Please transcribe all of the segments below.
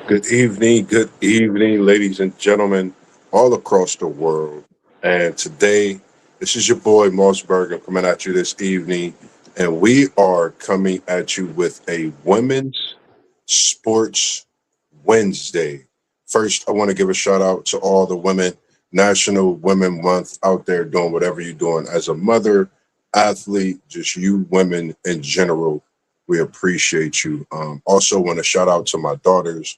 good evening, ladies and gentlemen, all across the world. And today, this is your boy MossBurgh coming at you this evening, and we are coming at you with a Women's Sports Wednesday. First, I want to give a shout out to all the women, National Women Month out there doing whatever you're doing as a mother, athlete, just you women in general. We appreciate you. Also, want to shout out to my daughters,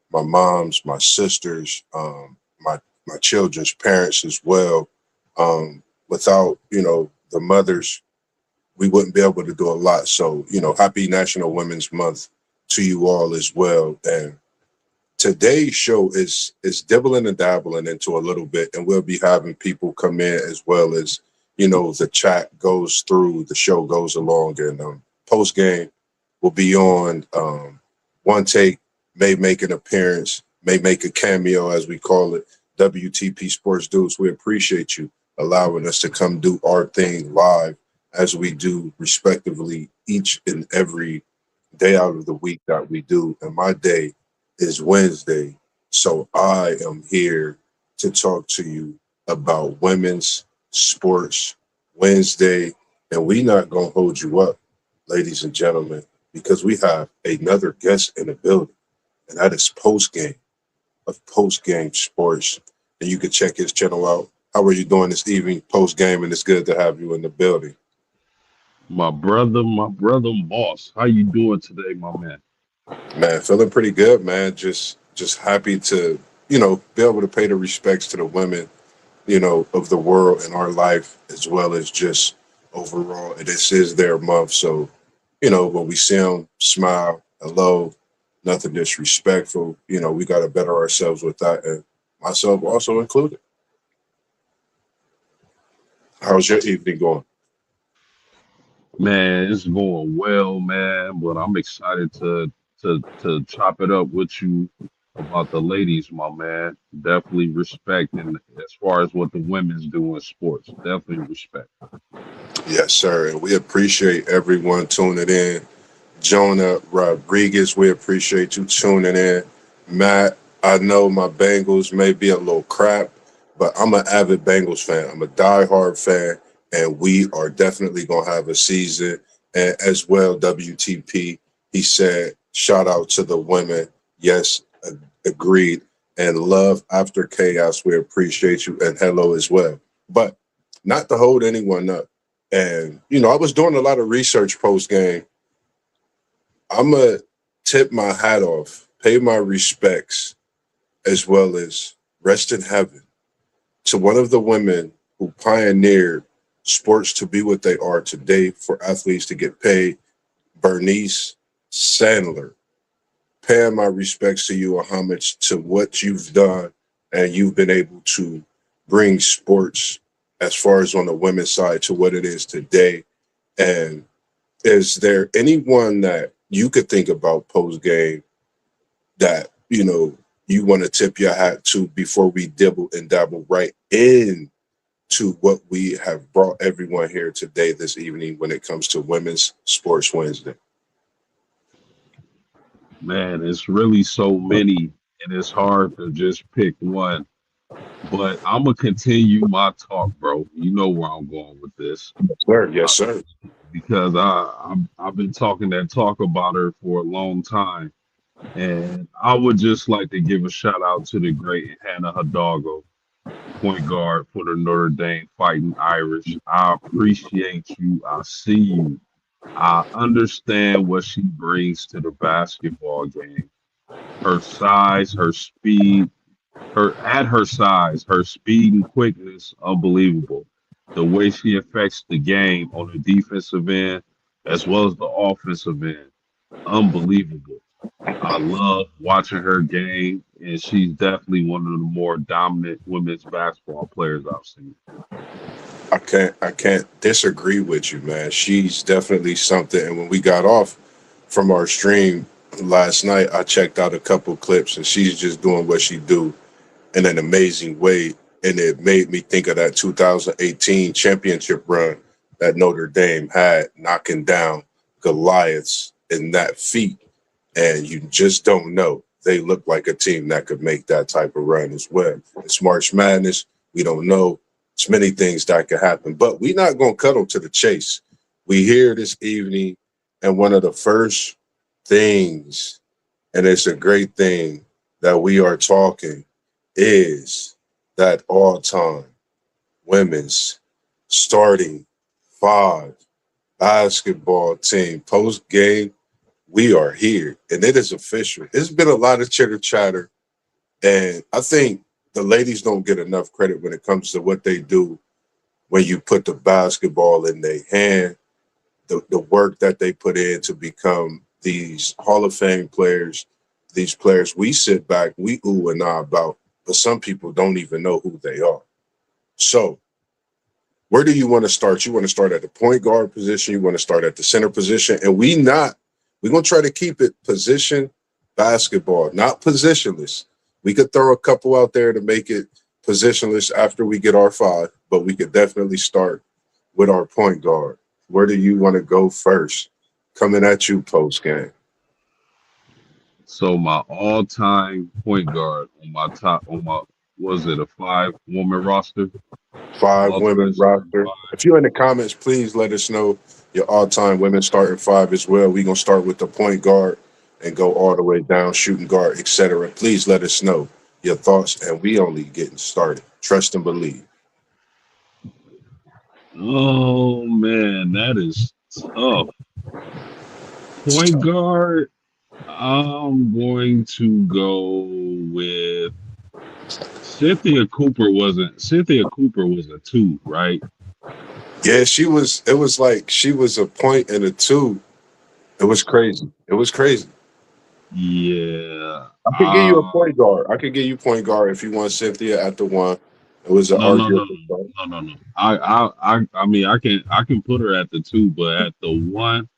my moms, my sisters, my children's parents as well. Without the mothers, we wouldn't be able to do a lot. So happy National Women's Month to you all as well. And today's show is dibbling and dabbling into a little bit, and we'll be having people come in as well as the chat goes through, the show goes along, and post game will be on. One take may make an appearance, may make a cameo, as we call it. WTP Sports Dudes, we appreciate you allowing us to come do our thing live as we do respectively each and every day out of the week that we do. And my day is Wednesday. So I am here to talk to you about Women's Sports Wednesday. And we not going to hold you up, ladies and gentlemen, because we have another guest in the building, and that is Post Game of Post Game Sports. And you can check his channel out. How are you doing this evening, Post Game? And it's good to have you in the building. My brother Moss. How you doing today, my man? Man, feeling pretty good, man. Just happy to, be able to pay the respects to the women, of the world in our life, as well as just overall. This is their month. So, when we see them, smile, hello, nothing disrespectful. We got to better ourselves with that, and myself also included. How's your evening going? Man, it's going well, man. But I'm excited to chop it up with you about the ladies, my man. Definitely respect, and as far as what the women's do in sports, definitely respect. Yes, sir. And we appreciate everyone tuning in. Jonah Rodriguez, we appreciate you tuning in. Matt, I know my Bengals may be a little crap, but I'm an avid Bengals fan. I'm a diehard fan, and we are definitely going to have a season. And as well, WTP, he said, shout out to the women. Yes, agreed. And love after chaos, we appreciate you. And hello as well. But not to hold anyone up. And, I was doing a lot of research post game. I'm going to tip my hat off, pay my respects, as well as rest in heaven to one of the women who pioneered sports to be what they are today for athletes to get paid, Bernice Sandler. Paying my respects to you, a homage to what you've done, and you've been able to bring sports as far as on the women's side to what it is today. And is there anyone that you could think about post game that, you want to tip your hat to before we dibble and dabble right in to what we have brought everyone here today this evening when it comes to Women's Sports Wednesday? Man, it's really so many, and it's hard to just pick one. But I'm gonna continue my talk, bro. You know where I'm going with this. Sir, yes, sir. Because I've been talking that talk about her for a long time, and I would just like to give a shout out to the great Hannah Hidalgo, point guard for the Notre Dame Fighting Irish. I appreciate you. I see you. I understand what she brings to the basketball game. Her size, her speed, her size, her speed and quickness, unbelievable. The way she affects the game on the defensive end as well as the offensive end, unbelievable. I love watching her game, and she's definitely one of the more dominant women's basketball players I've seen. I can't disagree with you, man. She's definitely something. And when we got off from our stream last night, I checked out a couple clips, and she's just doing what she do in an amazing way. And it made me think of that 2018 championship run that Notre Dame had, knocking down Goliaths in that feat. And you just don't know. they look like a team that could make that type of run as well. It's March Madness. We don't know. It's many things that could happen, but we're not going to cut them to the chase. We here this evening, and one of the first things, and it's a great thing that we are talking, is that all-time women's starting five basketball team post game. We are here, and it is official. It's been a lot of chitter chatter, and I think the ladies don't get enough credit when it comes to what they do when you put the basketball in their hand, the work that they put in to become these Hall of Fame players, these players we sit back, we ooh and ah about, but some people don't even know who they are. So where do you want to start? You want to start at the point guard position. You want to start at the center position. And we're going to try to keep it position basketball, not positionless. We could throw a couple out there to make it positionless after we get our five, but we could definitely start with our point guard. Where do you want to go first? Coming at you post game. So my all-time point guard was it a 5-woman roster? Five All-time women starting roster. five. If you're in the comments, please let us know your all-time women starting five as well. We're going to start with the point guard and go all the way down, shooting guard, etc. Please let us know your thoughts, and we only getting started. Trust and believe. Oh man, that is tough. Point guard, I'm going to go with Cynthia Cooper was a 2, right? Yeah, she was. It was like she was a point and a two. It was crazy. It was crazy. Yeah. I could give you a point guard. I could give you point guard if you want Cynthia at the one. It was an No, no, no, arguable point. no, no, no. I mean, I can put her at the 2, but at the 1,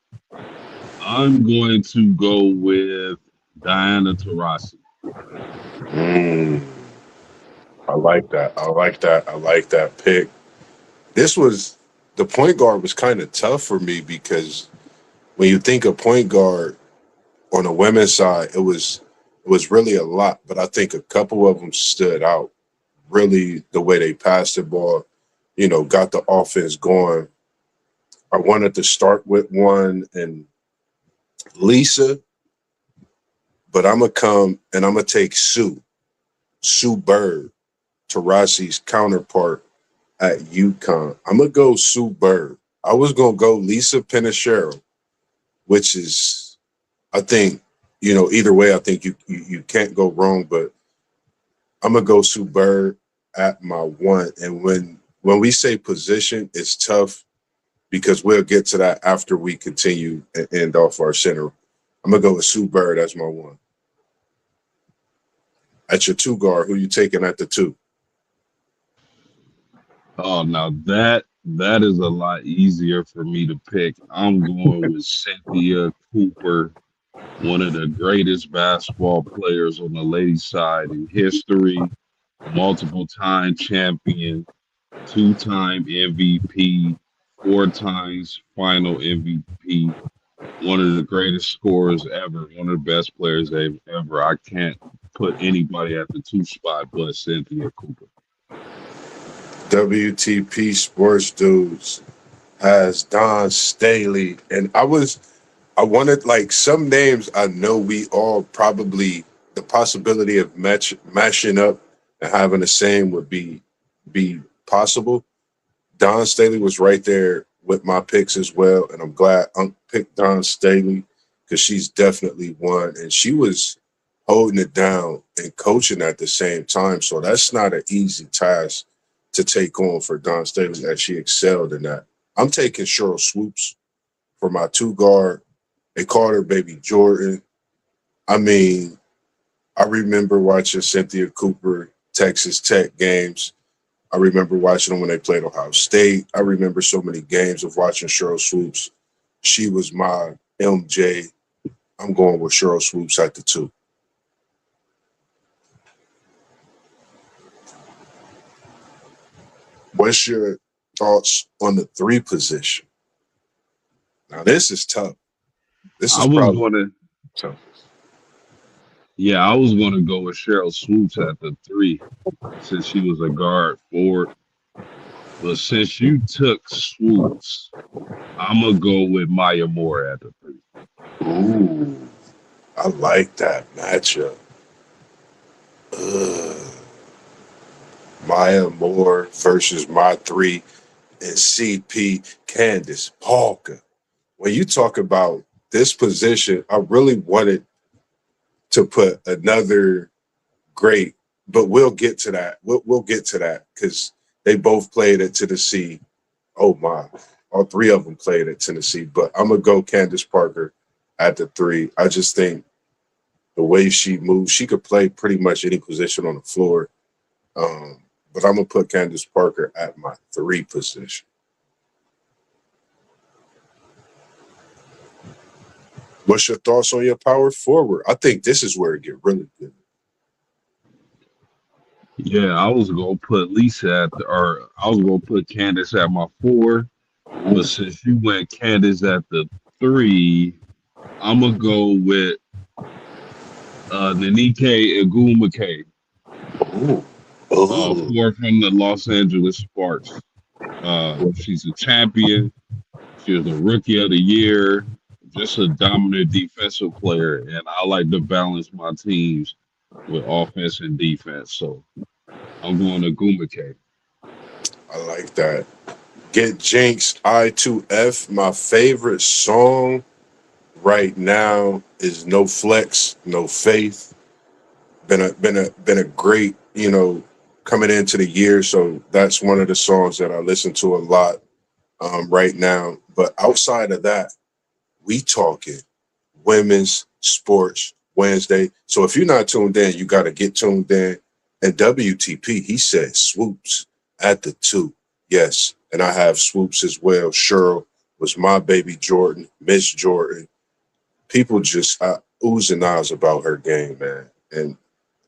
I'm going to go with Diana Taurasi. Mm, I like that. I like that. I like that pick. This was the point guard was kind of tough for me because when you think of point guard on the women's side, it was really a lot, but I think a couple of them stood out. Really, the way they passed the ball, got the offense going. I wanted to start with one and Lisa, but I'm gonna come and I'm gonna take Sue Bird, Tarasi's counterpart at UConn. I'm gonna go Sue Bird. I was gonna go Lisa Pinachero, which is, I think, either way, I think you can't go wrong. But I'm gonna go Sue Bird at my one. And when we say position, it's tough because we'll get to that after we continue and end off our center. I'm gonna go with Sue Bird as my one. At your two guard, who you taking at the two? Oh, now that is a lot easier for me to pick. I'm going with Cynthia Cooper, one of the greatest basketball players on the ladies' side in history, multiple-time champion, 2-time MVP, 4 times final MVP, one of the greatest scorers ever, one of the best players ever. I can't put anybody at the 2 spot but Cynthia Cooper. WTP Sports Dudes has Don Staley. And I wanted like some names I know we all probably the possibility of mashing up and having the same would be possible. Don Staley was right there with my picks as well, and I'm glad I picked Don Staley because she's definitely one, and she was holding it down and coaching at the same time. So that's not an easy task to take on for Don Staley, as she excelled in that. I'm taking Cheryl Swoops for my two guard. They called her Baby Jordan. I mean, I remember watching Cynthia Cooper Texas Tech games. I remember watching them when they played Ohio State. I remember so many games of watching Cheryl Swoops. She was my MJ. I'm going with Cheryl Swoops at the two. What's your thoughts on the three position? Now, this is tough. This I is was probably going to tough. Yeah, I was gonna go with Cheryl Swoops at the three since she was a guard forward. But since you took Swoops, I'm gonna go with Maya Moore at the three. Ooh, I like that matchup. Ugh. Maya Moore versus my three and CP Candace Parker. When you talk about this position, I really wanted to put another great, but we'll get to that. We'll get to that because they both played at Tennessee. Oh my, all three of them played at Tennessee. But I'm gonna go Candace Parker at the three. I just think the way she moves, she could play pretty much any position on the floor. But I'm gonna put Candace Parker at my three position. What's your thoughts on your power forward? I think this is where it get really good. Yeah, I was gonna put Lisa at the, or I was gonna put Candace at my four. But since you went Candace at the three, I'm gonna go with Nanike Agumake, Ooh. Ooh. four from the Los Angeles Sparks. She's a champion. She was a rookie of the year. Just a dominant defensive player, and I like to balance my teams with offense and defense. So I'm going to Gumake. I like that. Get Jinx I2F. My favorite song right now is No Flex, No Faith. Been a great, coming into the year. So that's one of the songs that I listen to a lot right now. But outside of that, we talking women's sports Wednesday. So if you're not tuned in, you got to get tuned in. And WTP, he said swoops at the two. Yes. And I have swoops as well. Cheryl was my baby Jordan, Miss Jordan. People just oohs and ahs about her game, man. And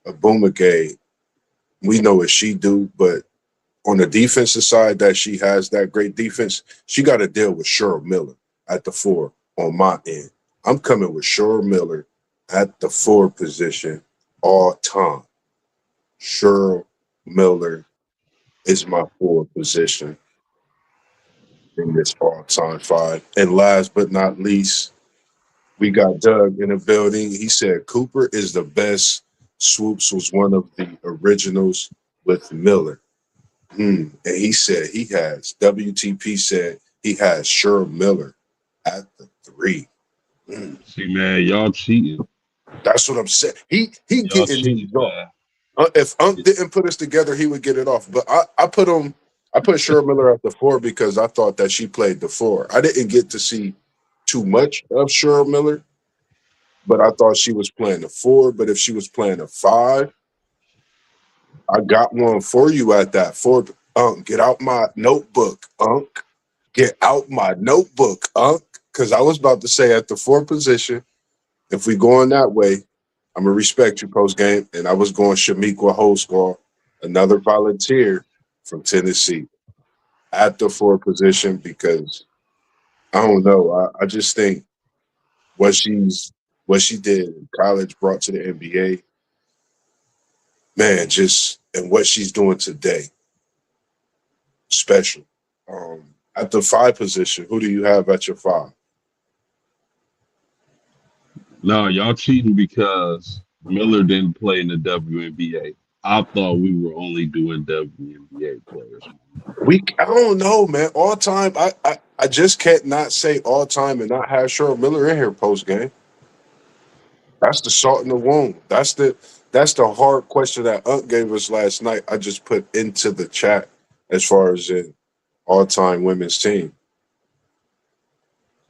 Abuma Gay, we know what she do, but on the defensive side that she has that great defense, she got to deal with Cheryl Miller at the four on my end. I'm coming with Cheryl Miller at the four position all time. Cheryl Miller is my four position in this all time five. And last but not least, we got Doug in the building. He said Cooper is the best. Swoops was one of the originals with Miller. And he said he has, WTP said he has Cheryl Miller at the three. Mm. See, man, y'all cheating. That's what I'm saying. He Y'all getting cheating, these off. man. If Unc didn't put us together, he would get it off. But I put Cheryl Miller at the four because I thought that she played the four. I didn't get to see too much of Cheryl Miller, but I thought she was playing the four. But if she was playing a five, I got one for you at that four. Unc, get out my notebook, Unc. Get out my notebook, Unc. Because I was about to say at the four position, if we going that way, I'm gonna respect you post game. And I was going Shamiqua Holsclaw, another volunteer from Tennessee, at the four position because I don't know. I just think what she did in college brought to the NBA, man, just and what she's doing today, special. At the five position, who do you have at your five? No, y'all cheating because Miller didn't play in the WNBA. I thought we were only doing WNBA players. I don't know, man. All time, I just can't not say all time and not have Cheryl Miller in here post game. That's the salt in the wound. That's the hard question that Unc gave us last night. I just put into the chat as far as in all time women's team,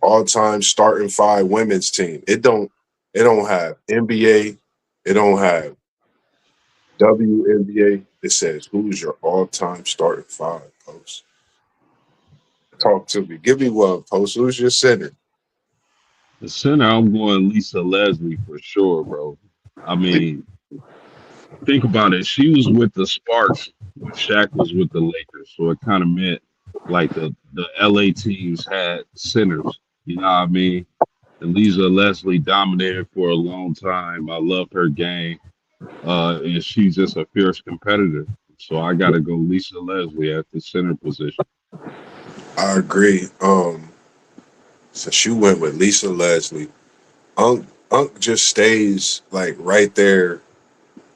all time starting five women's team. It don't have NBA. It don't have WNBA. It says who's your all time starting five post. Talk to me. Give me one post. Who's your center? The center, I'm going Lisa Leslie for sure, bro. I mean, think about it. She was with the Sparks when Shaq was with the Lakers, so it kind of meant like the LA teams had centers. You know what I mean? And Lisa Leslie dominated for a long time. I love her game. And she's just a fierce competitor. So I got to go Lisa Leslie at the center position. I agree. Since you went with Lisa Leslie, Unc just stays like right there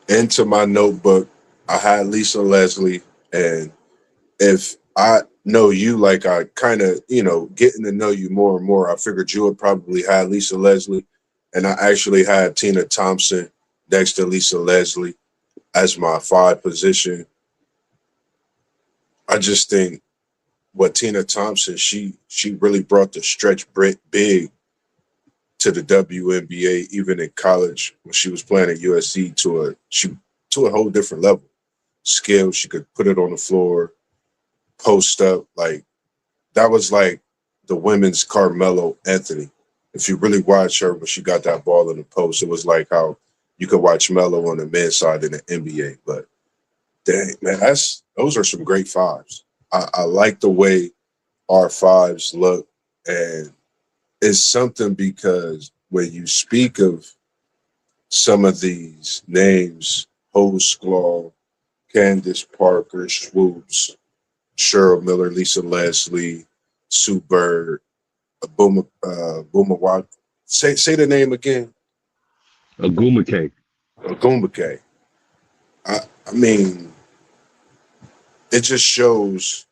into my notebook. I had Lisa Leslie, and if I know you, like I kind of, getting to know you more and more, I figured you would probably have Lisa Leslie, and I actually had Tina Thompson next to Lisa Leslie as my five position. I just think what Tina Thompson, she really brought the stretch big to the WNBA, even in college when she was playing at USC to a whole different level. Skill, she could put it on the floor, post up, like that was like the women's Carmelo Anthony. If you really watch her when she got that ball in the post, it was like how you could watch Melo on the men's side in the NBA. But dang, man, those are some great fives. I like the way our fives look, and it's something because when you speak of some of these names, Hosklaw, Candace Parker, Swoops, Cheryl Miller, Lisa Leslie, Sue Bird, Boomer Watt. Say the name again. Aguma Cake. Gumbake. I mean, it just shows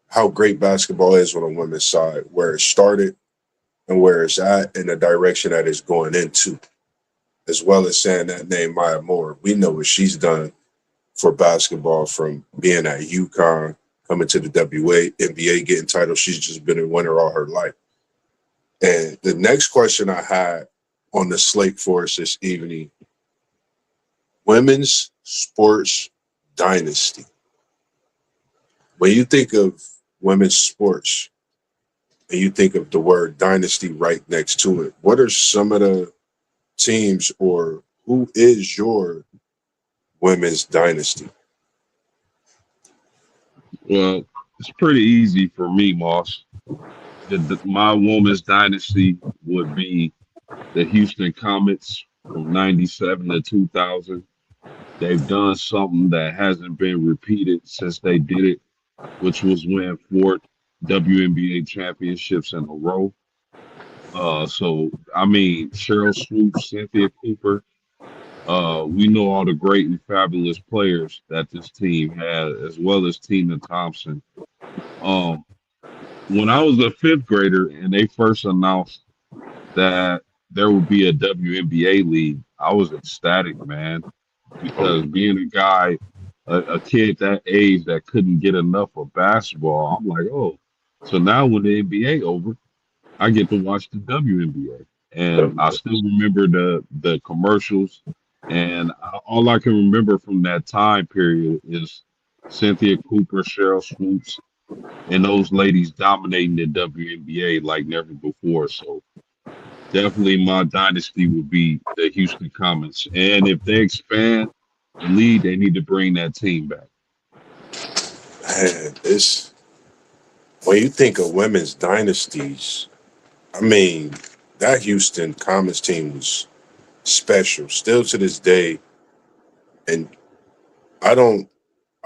how great basketball is on the women's side, where it started and where it's at, and the direction that it's going into, as well as saying that name Maya Moore. We know what she's done for basketball from being at UConn, coming to the NBA, getting titles. She's just been a winner all her life. And the next question I had on the slate for us this evening, women's sports dynasty. When you think of women's sports and you think of the word dynasty right next to it, what are some of the teams, or who is your women's dynasty? Well, it's pretty easy for me, Moss. My woman's dynasty would be the Houston Comets from 97 to 2000. They've done something that hasn't been repeated since they did it, which was win four WNBA championships in a row. So I mean, Cheryl Swoops, Cynthia Cooper. We know all the great and fabulous players that this team had, as well as Tina Thompson. Um, when I was a fifth grader and they first announced that there would be a WNBA league, I was ecstatic, man, because being a guy, a kid that age that couldn't get enough of basketball, I'm like, oh, so now when the NBA over, I get to watch the WNBA. And I still remember the commercials, and all I can remember from that time period is Cynthia Cooper, Cheryl Swoops, and those ladies dominating the WNBA like never before. So definitely my dynasty would be the Houston Comets. And if they expand the league, they need to bring that team back. Man, it's when you think of women's dynasties, I mean, that Houston Comets team was special, still to this day. And I don't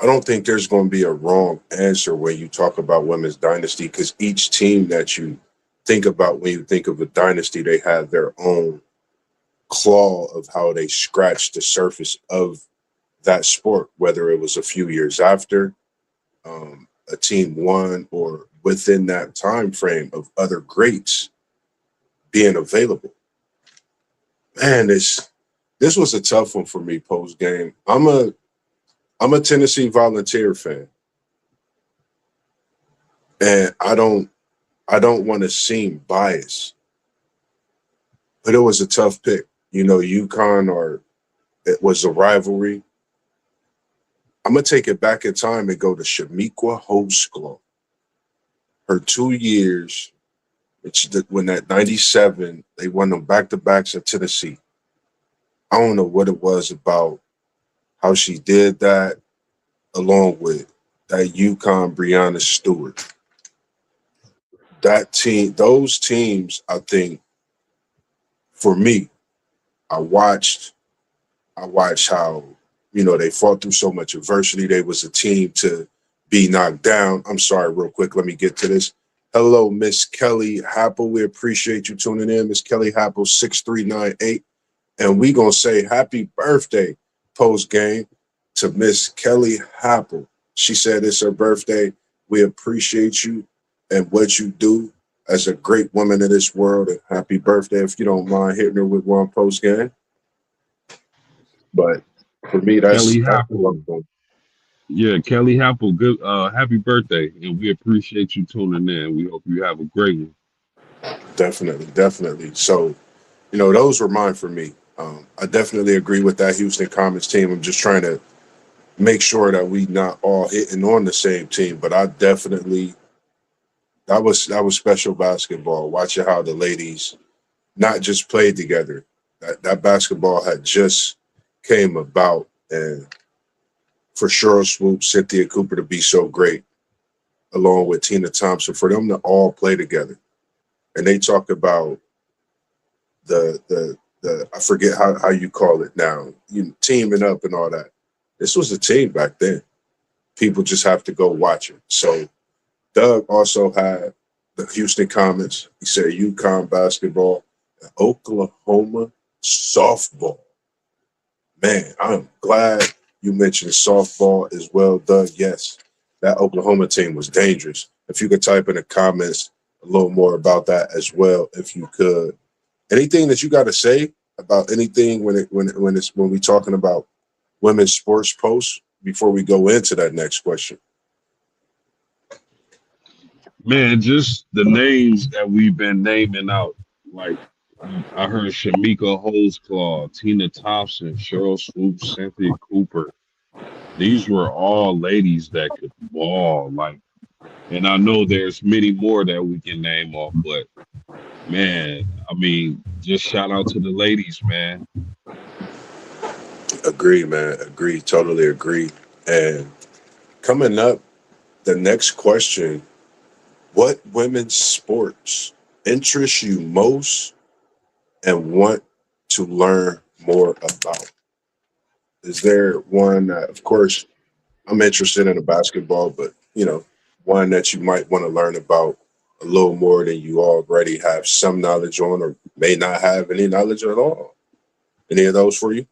I don't think there's going to be a wrong answer when you talk about women's dynasty, because each team that you think about when you think of a dynasty, they have their own claw of how they scratched the surface of that sport, whether it was a few years after a team won or within that time frame of other greats being available. Man, this was a tough one for me post game. I'm a Tennessee Volunteer fan, and I don't want to seem biased, but it was a tough pick. You know, UConn, or it was a rivalry. I'm gonna take it back in time and go to Shamiqua Hosklaw. Her 2 years, when that '97 they won them back to backs in Tennessee. I don't know what it was about how she did that, along with that UConn Breonna Stewart. that team, those teams, I think for me, I watched I watched how, they fought through so much adversity. They was a team to be knocked down. I'm sorry, real quick. Let me get to this. Hello, Miss Kelly Happel. We appreciate you tuning in. Miss Kelly Happel, 6398. And we going to say happy birthday post game to Miss Kelly Happel. She said it's her birthday. We appreciate you and what you do as a great woman in this world. And happy birthday, if you don't mind hitting her with one post game. But for me, Kelly that's what I'm Happel. doing. Yeah, Kelly Happel, good happy birthday. And we appreciate you tuning in. We hope you have a great one. Definitely, definitely. So, those were mine for me. I definitely agree with that Houston Comets team. I'm just trying to make sure that we not all hitting on the same team. But I definitely that was special basketball. Watching how the ladies not just played together. That basketball had just came about, and for Cheryl Swoop, Cynthia Cooper to be so great, along with Tina Thompson, for them to all play together. And they talk about the I forget how you call it now, teaming up and all that. This was a team back then. People just have to go watch it. So Doug also had the Houston Comets. He said UConn basketball, and Oklahoma softball. Man, I'm glad you mentioned softball as well, Doug. Yes, that Oklahoma team was dangerous. If you could type in the comments a little more about that as well, if you could. Anything that you got to say about anything when we talking about women's sports posts before we go into that next question? Man, just the names that we've been naming out. Like I heard Shamika Holdsclaw, Tina Thompson, Cheryl Swoop, Cynthia Cooper. These were all ladies that could ball. Like, and I know there's many more that we can name off, but man, I mean, just shout out to the ladies, man. Agree, man. Agree. Totally agree. And coming up, the next question: what women's sports interest you most and want to learn more about? Is there one that, of course, I'm interested in a basketball, but one that you might want to learn about a little more than you already have some knowledge on, or may not have any knowledge at all? Any of those for you?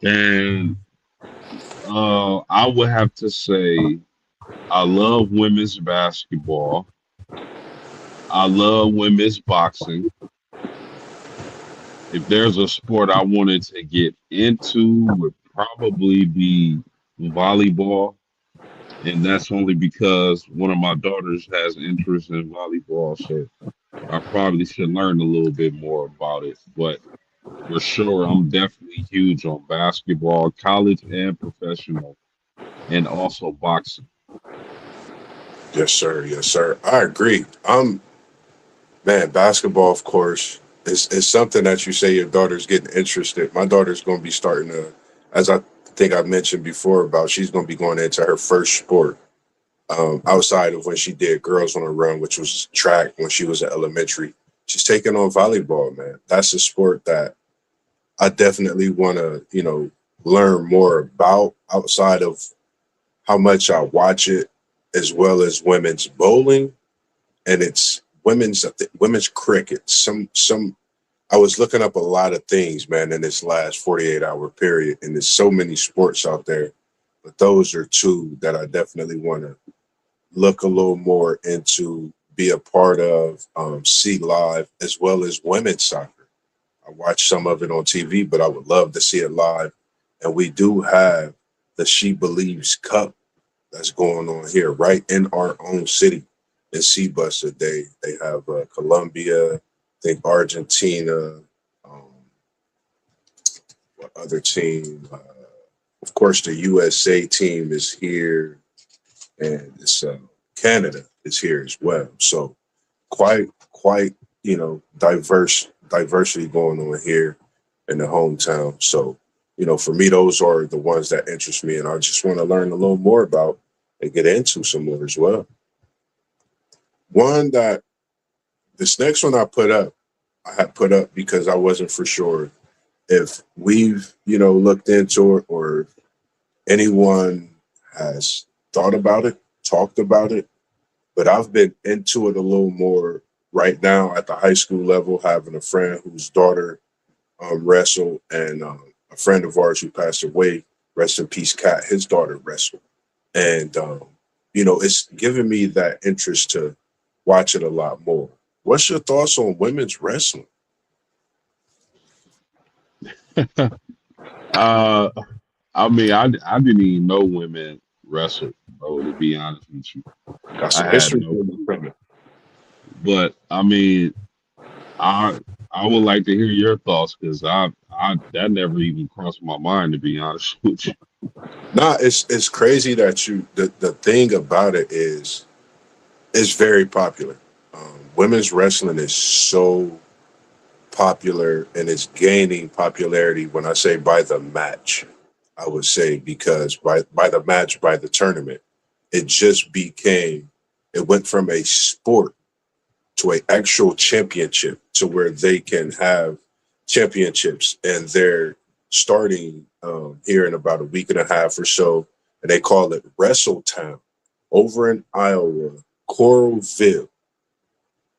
And I would have to say I love women's basketball. I love women's boxing. If there's a sport I wanted to get into, would probably be volleyball, and that's only because one of my daughters has interest in volleyball, so I probably should learn a little bit more about it. But for sure, I'm definitely huge on basketball, college and professional, and also boxing. Yes, sir. Yes, sir. I agree. Man, basketball, of course, is something that you say your daughter's getting interested. My daughter's going to be starting to, as I think I mentioned before about, she's going to be going into her first sport outside of when she did Girls on a Run, which was track when she was in elementary. She's taking on volleyball, man. That's a sport that I definitely want to, learn more about outside of how much I watch it, as well as women's bowling and it's women's cricket. Some I was looking up a lot of things, man, in this last 48-hour period, and there's so many sports out there. But those are two that I definitely want to look a little more into, be a part of, see live, as well as women's soccer. I watch some of it on TV, but I would love to see it live. And we do have the She Believes Cup that's going on here, right in our own city in Seabus today. They have Colombia, I think Argentina, um, what other team? Of course, the USA team is here, and it's Canada is here as well. So quite diversity going on here in the hometown. So for me, those are the ones that interest me, and I just want to learn a little more about and get into some more as well. One that this next one I had put up because I wasn't for sure if we've, looked into it or anyone has thought about it, talked about it, but I've been into it a little more right now at the high school level, having a friend whose daughter wrestled, and a friend of ours who passed away, rest in peace, Cat, his daughter wrestled. And, it's given me that interest to watch it a lot more. What's your thoughts on women's wrestling? uh, I mean, I didn't even know women wrestled, bro. To be honest with you, Got I some had history no for clue. you. But I mean, I I would like to hear your thoughts because I that never even crossed my mind to be honest with you. Nah, it's crazy that the thing about it is it's very popular. Women's wrestling is so popular and it's gaining popularity when I say by the match. I would say because by the match, by the tournament, it just became it went from a sport to a actual championship to where they can have championships, and they're starting here in about a week and a half or so, and they call it Wrestle Town over in Iowa, Coralville,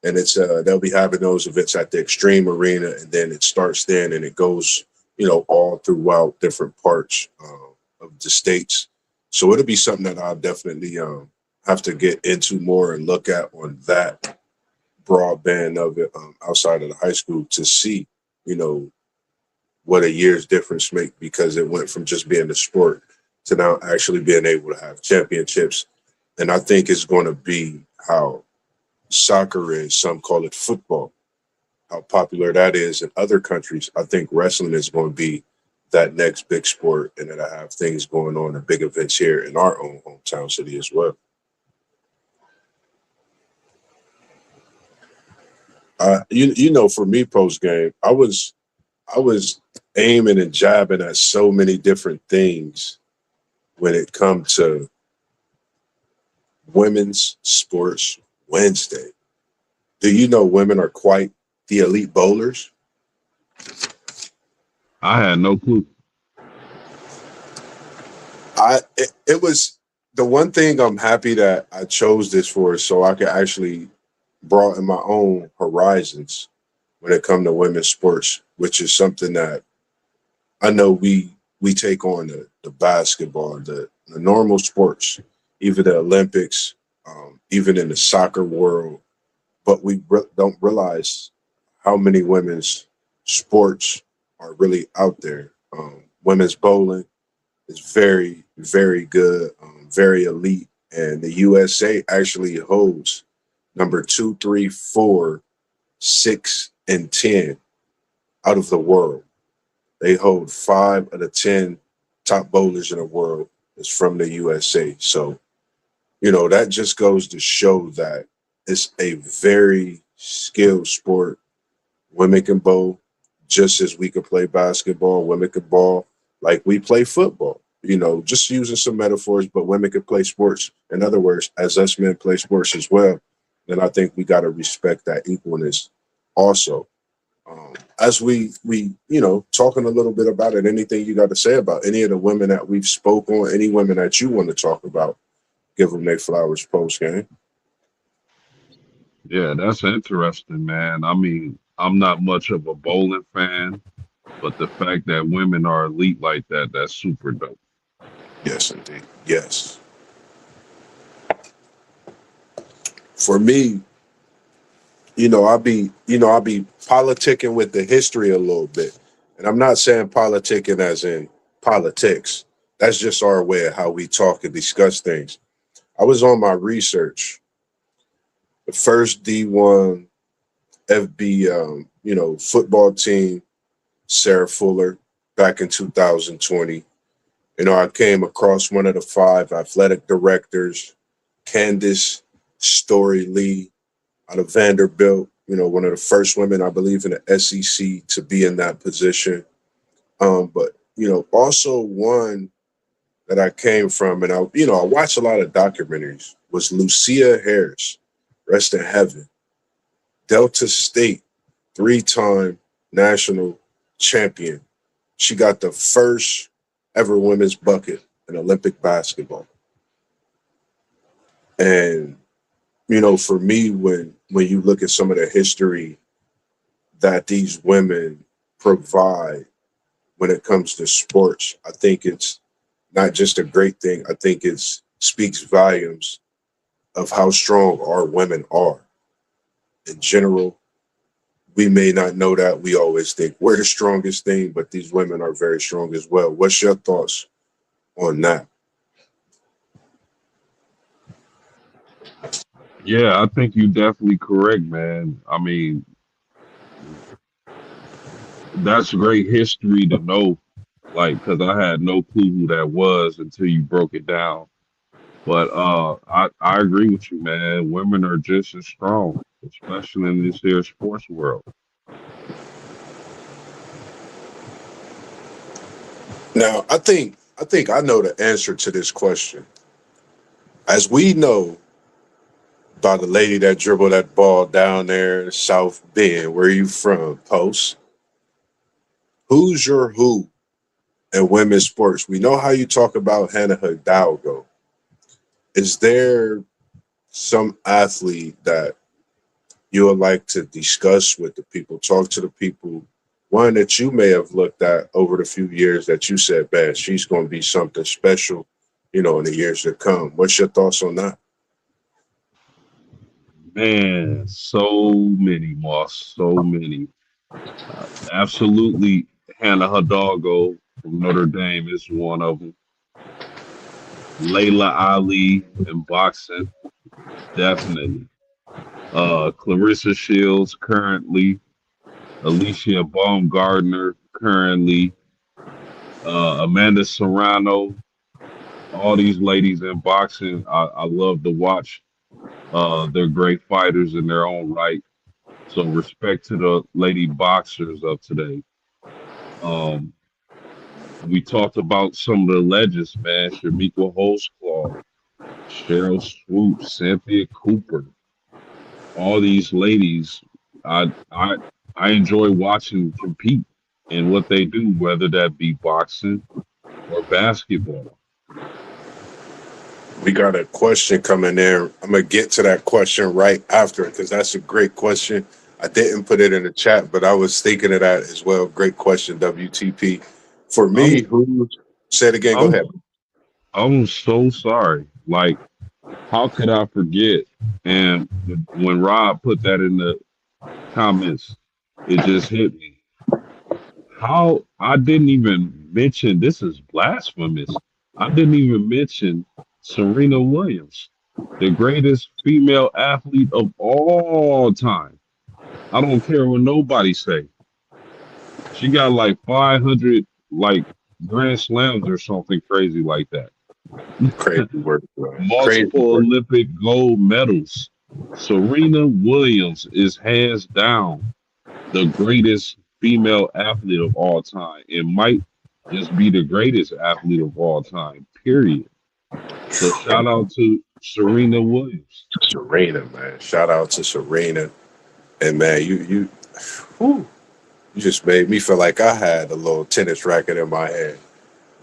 and it's they'll be having those events at the Extreme Arena, and then it starts then and it goes all throughout different parts of the states. So it'll be something that I'll definitely have to get into more and look at on that broadband of it outside of the high school to see you know what a year's difference make, because it went from just being a sport to now actually being able to have championships. And I think it's going to be how soccer is, some call it football, how popular that is in other countries. I think wrestling is going to be that next big sport, and then I have things going on and big events here in our own hometown city as well. For me, post game, I was aiming and jabbing at so many different things when it comes to Women's Sports Wednesday. Do you know women are quite the elite bowlers? I had no clue. It was the one thing I'm happy that I chose this for, so I could actually broaden my own horizons when it comes to women's sports, which is something that I know we take on the basketball, the normal sports, even the Olympics, even in the soccer world, but don't realize how many women's sports are really out there. Women's bowling is very, very good, very elite, and the USA actually holds number two, three, four, 6, and 10 out of the world. They hold 5 of the 10 top bowlers in the world is from the USA. So, that just goes to show that it's a very skilled sport. Women can bowl just as we can play basketball. Women can ball like we play football. Just using some metaphors, but women can play sports. In other words, as us men play sports as well, then I think we got to respect that equalness also. As we talking a little bit about it, anything you got to say about any of the women that we've spoke on, any women that you want to talk about, give them their flowers post game. Yeah, that's interesting, man. I mean, I'm not much of a bowling fan, but the fact that women are elite like that, that's super dope. Yes, indeed. Yes. For me, I'll be politicking with the history a little bit. And I'm not saying politicking as in politics. That's just our way of how we talk and discuss things. I was on my research. The first D1 FB, football team, Sarah Fuller, back in 2020. I came across one of the five athletic directors, Candace Story Lee, out of Vanderbilt, one of the first women, I believe, in the SEC to be in that position. But, also one that I came from, and I watched a lot of documentaries, was Lucia Harris. rest in heaven. Delta State, three-time national champion. She got the first ever women's bucket in Olympic basketball. And, you know, for me, when you look at some of the history that these women provide when it comes to sports, I think it's not just a great thing. I think it speaks volumes of how strong our women are. In general, we may not know that. We always think we're the strongest thing, but these women are very strong as well. What's your thoughts on that? Yeah, I think you're definitely correct, man. I mean, that's great history to know, like, because I had no clue who that was until you broke it down. But I agree with you, man. Women are just as strong, especially in this here sports world. Now, I think I know the answer to this question. As we know by the lady that dribbled that ball down there in South Bend, where you from, Post? Who's your who in women's sports? We know how you talk about Hannah Hidalgo. Is there some athlete that you would like to discuss with the people, talk to the people, one that you may have looked at over the few years that you said, man, she's going to be something special, you know, in the years to come? What's your thoughts on that? Man, so many, Moss, so many. Absolutely, Hannah Hidalgo from Notre Dame is one of them. Layla Ali in boxing, definitely. Clarissa Shields currently, Alicia Baumgardner currently, Amanda Serrano, all these ladies in boxing. I love to watch. They're great fighters in their own right. So respect to the lady boxers of today. Um, we talked about some of the legends, man. Shamika Holtzclaw, Cheryl Swoop, Cynthia Cooper, all these ladies. I I I enjoy watching them compete in what they do, whether that be boxing or basketball. We got a question coming in. I'm going to get to that question right after because that's a great question. I didn't put it in the chat, but I was thinking of that as well. Great question, WTP. For me, I'm who say it again? Go I'm ahead. I'm so sorry. Like, how could I forget? And when Rob put that in the comments, it just hit me. How I didn't even mention this is blasphemous. I didn't even mention Serena Williams, the greatest female athlete of all time. I don't care what nobody say. She got like 500 like grand slams or something crazy like that. Crazy work, bro. Crazy Multiple work. Olympic gold medals. Serena Williams is hands down the greatest female athlete of all time. It might just be the greatest athlete of all time, period. So shout out to Serena Williams. Serena, man. Shout out to Serena. And man, whew, you just made me feel like I had a little tennis racket in my hand.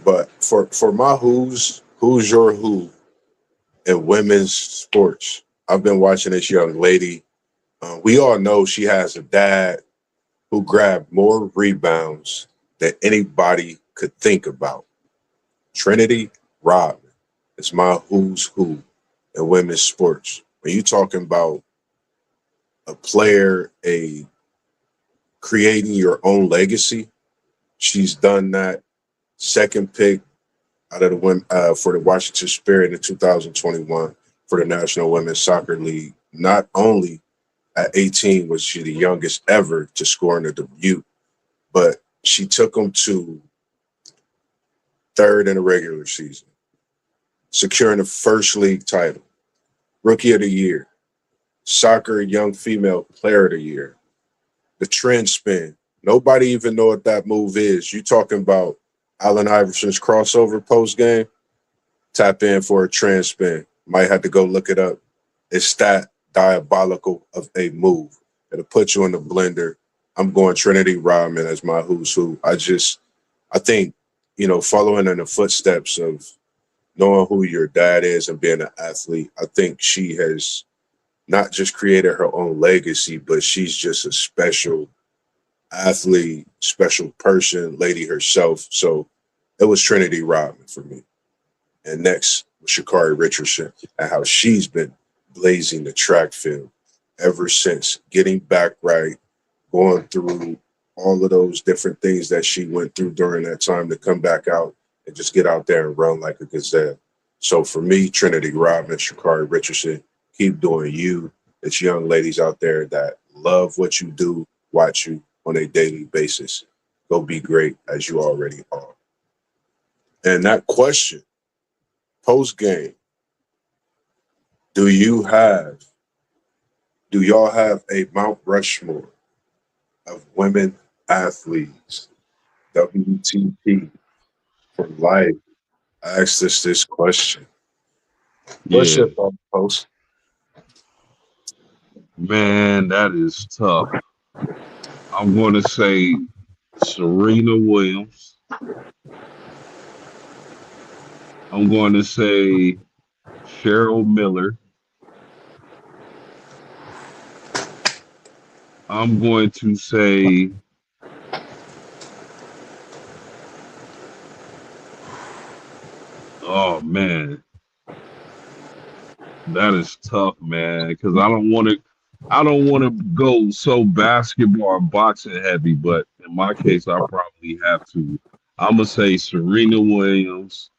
But for my who's your who in women's sports? I've been watching this young lady. We all know she has a dad who grabbed more rebounds than anybody could think about. Trinity Rodman is my who's who in women's sports. When you talking about a player, a creating your own legacy, she's done that. Second pick out of the women for the Washington Spirit in 2021 for the National Women's Soccer League. Not only at 18 was she the youngest ever to score in a debut, but she took them to third in the regular season, securing the first league title, Rookie of the Year, Soccer Young Female Player of the Year, the trend spin. Nobody even know what that move is. You talking about Allen Iverson's crossover post game? Tap in for a trend spin. Might have to go look it up. It's diabolical of a move. It'll put you in the blender. I'm going Trinity Rodman as my who's who. I think, following in the footsteps of knowing who your dad is and being an athlete, I think she has not just created her own legacy, but she's just a special athlete, special person, lady herself. So it was Trinity Rodman for me. And next was Sha'Carri Richardson and how she's been blazing the track field ever since, getting back right, going through all of those different things that she went through during that time to come back out and just get out there and run like a gazelle. So for me, Trinity Rodman, Sha'Carri Richardson, keep doing you. It's young ladies out there that love what you do, watch you on a daily basis. Go be great as you already are. And that question, post game, do y'all have a Mount Rushmore of women athletes, WTP for life? I asked us this question. What's Yeah, your thought, post? man, that is tough. I'm going to say Serena Williams. I'm going to say Cheryl Miller. I'm going to say, oh man, that is tough, man. Because I don't want to go so basketball and boxing heavy. But in my case, I probably have to. I'm gonna say Serena Williams.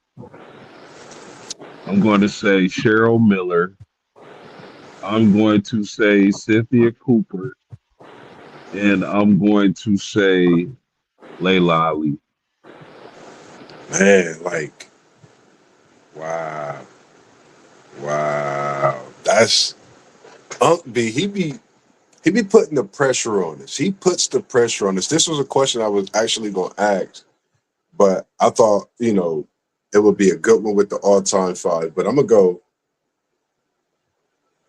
I'm going to say Cheryl Miller. I'm going to say Cynthia Cooper, and I'm going to say Layla Ali. Man, like, wow, wow. That's Unc B. He be putting the pressure on us. He puts the pressure on us. This was a question I was actually going to ask, but I thought, it would be a good one with the all-time five. But I'm going to go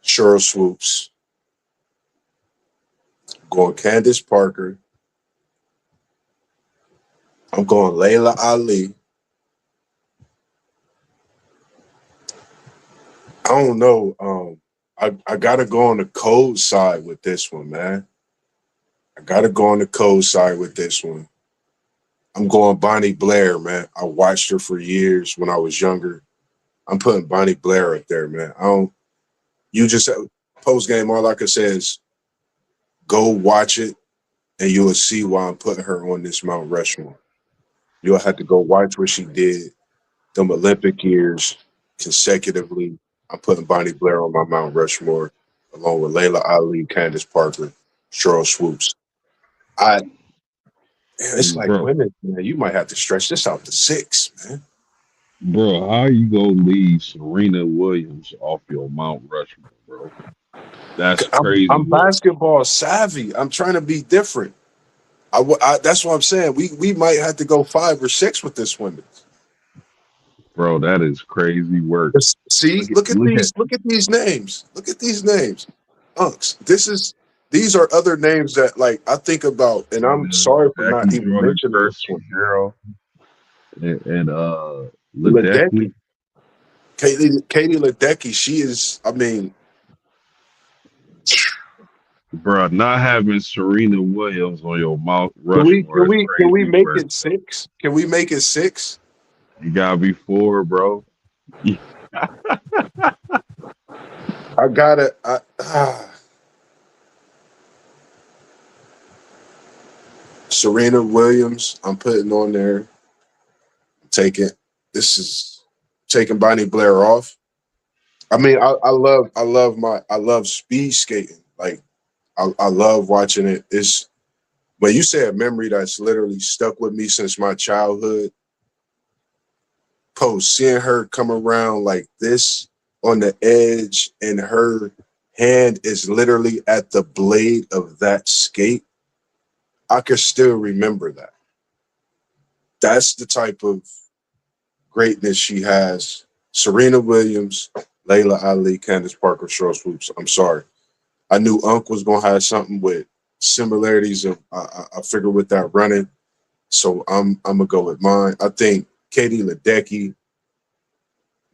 Cheryl Swoops, going Candace Parker. I'm going Layla Ali. I don't know. I got to go on the cold side with this one, man. I got to go on the cold side with this one. I'm going Bonnie Blair, man. I watched her for years when I was younger. I'm putting Bonnie Blair up there, man. You just post game, all I can say is go watch it and you'll see why I'm putting her on this Mount Rushmore. You'll have to go watch what she did them Olympic years consecutively. I'm putting Bonnie Blair on my Mount Rushmore along with Layla Ali, Candace Parker, Cheryl Swoops. It's like Bro, women, man. You might have to stretch this out to six, man. bro, how you gonna leave Serena Williams off your Mount Rushmore, bro? That's I'm crazy work, basketball savvy. I'm trying to be different. That's what I'm saying. We might have to go 5 or 6 with this women. bro. That is crazy work. See, Look at look at these names. Look at these names. Unks. These are other names that like I think about, and I'm sorry for not Becky even Jordan, mentioning this Kirsty one. Harrell, and Ledecky. Ledecky. Katie Ledecky, she is, I mean, Bro, not having Serena Williams on your Mount can we Rushmore can is we can we crazy make work. it 6? Can we make it 6? You gotta be 4, bro. I gotta Serena Williams, I'm putting on there. Taking this is taking Bonnie Blair off. I mean, I love speed skating. Like I love watching it. It's when you say a memory that's literally stuck with me since my childhood. Post seeing her come around like this on the edge, and her hand is literally at the blade of that skate. I can still remember that. That's the type of greatness she has. Serena Williams, Layla Ali, Candace Parker, Cheryl Swoops. I'm sorry. I knew Unc was gonna have something with similarities of I figured with that running. So I'm gonna go with mine. I think Katie Ledecky,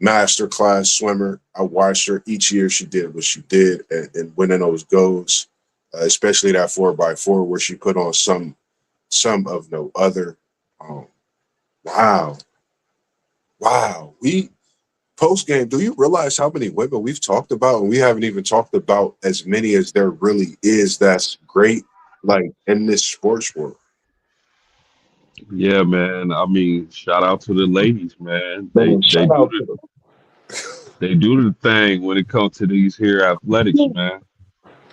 masterclass swimmer. I watched her each year. She did what she did and winning those goals, especially that 4x4 where she put on some of no other. Um, wow, wow. We post game. Do you realize how many women we've talked about, and we haven't even talked about as many as there really is? That's great, like in this sports world. Yeah, man. I mean, shout out to the ladies, man. They Man, they shout do out the to they do the thing when it comes to these here athletics, the man.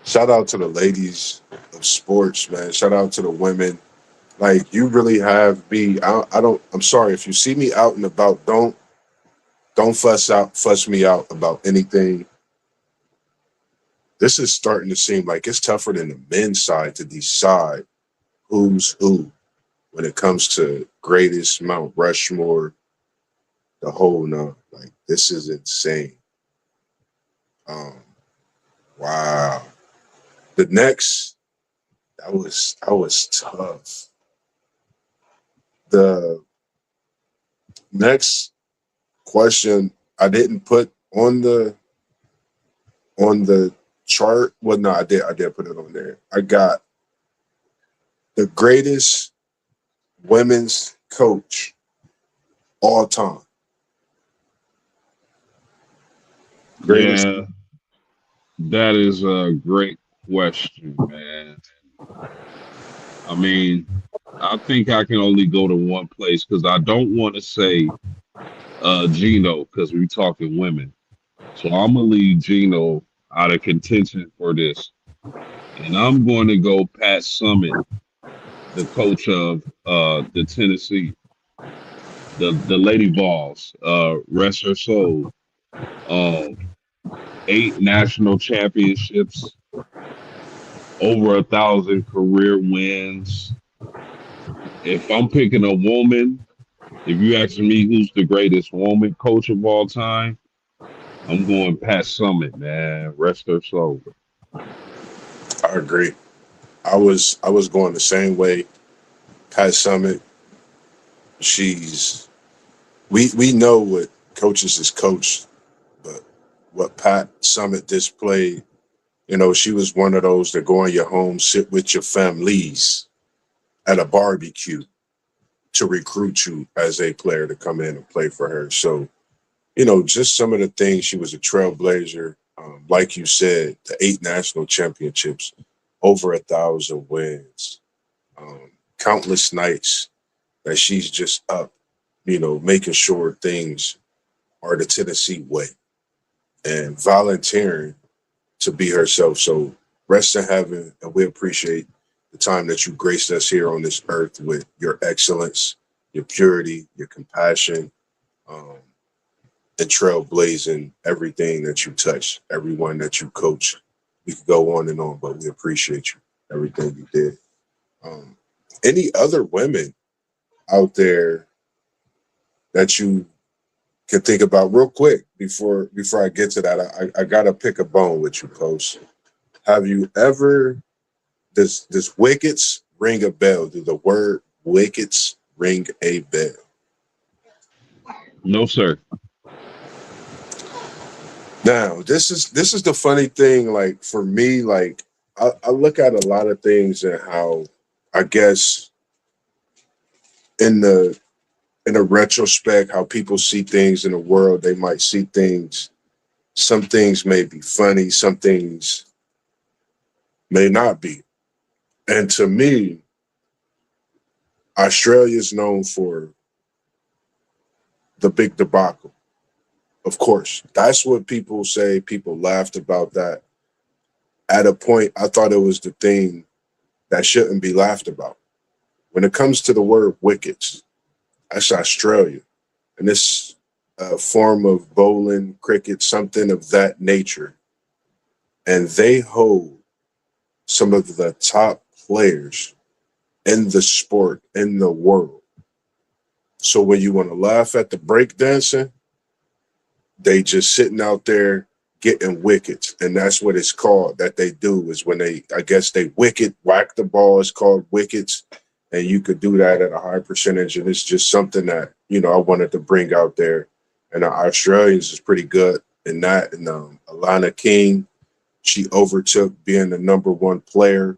shout out to the ladies of sports, man. Shout out to the women. Like you really have me. I don't. I'm sorry if you see me out and about. Don't fuss me out about anything. This is starting to seem like it's tougher than the men's side to decide who's who when it comes to greatest Mount Rushmore, the whole no. Like this is insane. Um, wow. The next that was tough. The next question I didn't put on the chart. Well, no, I did put it on there. I got the greatest women's coach all time. Greatest. Yeah, that is a great question, man. I mean, I think I can only go to one place because I don't want to say Gino because we're talking women. So I'm gonna leave Gino out of contention for this, and I'm going to go Pat Summit, the coach of the Tennessee, the Lady Vols. Rest her soul. Um, 8 national championships, over 1,000 career wins. If I'm picking a woman, if you asking me who's the greatest woman coach of all time, I'm going Pat Summit, man. Rest her soul. I agree. I was going the same way. Pat Summit. She's we know what coaches is coached, but what Pat Summit displayed. She was one of those that go in your home, sit with your families at a barbecue to recruit you as a player to come in and play for her. So, just some of the things. She was a trailblazer. Like you said, the 8 national championships, over 1,000 wins, countless nights that she's just up, making sure things are the Tennessee way and volunteering to be herself. So rest in heaven, and we appreciate the time that you graced us here on this earth with your excellence, your purity, your compassion, um, and trailblazing everything that you touch, everyone that you coach. We could go on and on, but we appreciate you, everything you did. Um, any other women out there that you can think about real quick before I get to that? I gotta pick a bone with you, Coach. Have you ever does wickets ring a bell? Do the word wickets ring a bell? No, sir. Now, this is the funny thing. Like for me, like I look at a lot of things and how I guess in the in a retrospect, how people see things in the world, they might see things. Some things may be funny, some things may not be. And to me, Australia is known for the big debacle. Of course, that's what people say. People laughed about that. At a point, I thought it was the thing that shouldn't be laughed about. When it comes to the word wickets, that's Australia. And this form of bowling, cricket, something of that nature. And they hold some of the top players in the sport, in the world. So when you want to laugh at the breakdancing, they just sitting out there getting wickets, and that's what it's called. That they do is when they, I guess they wicket whack the ball. It's called wickets, and you could do that at a high percentage. And it's just something that I wanted to bring out there. And the Australians is pretty good in that. And Alana King, she overtook being the number one player,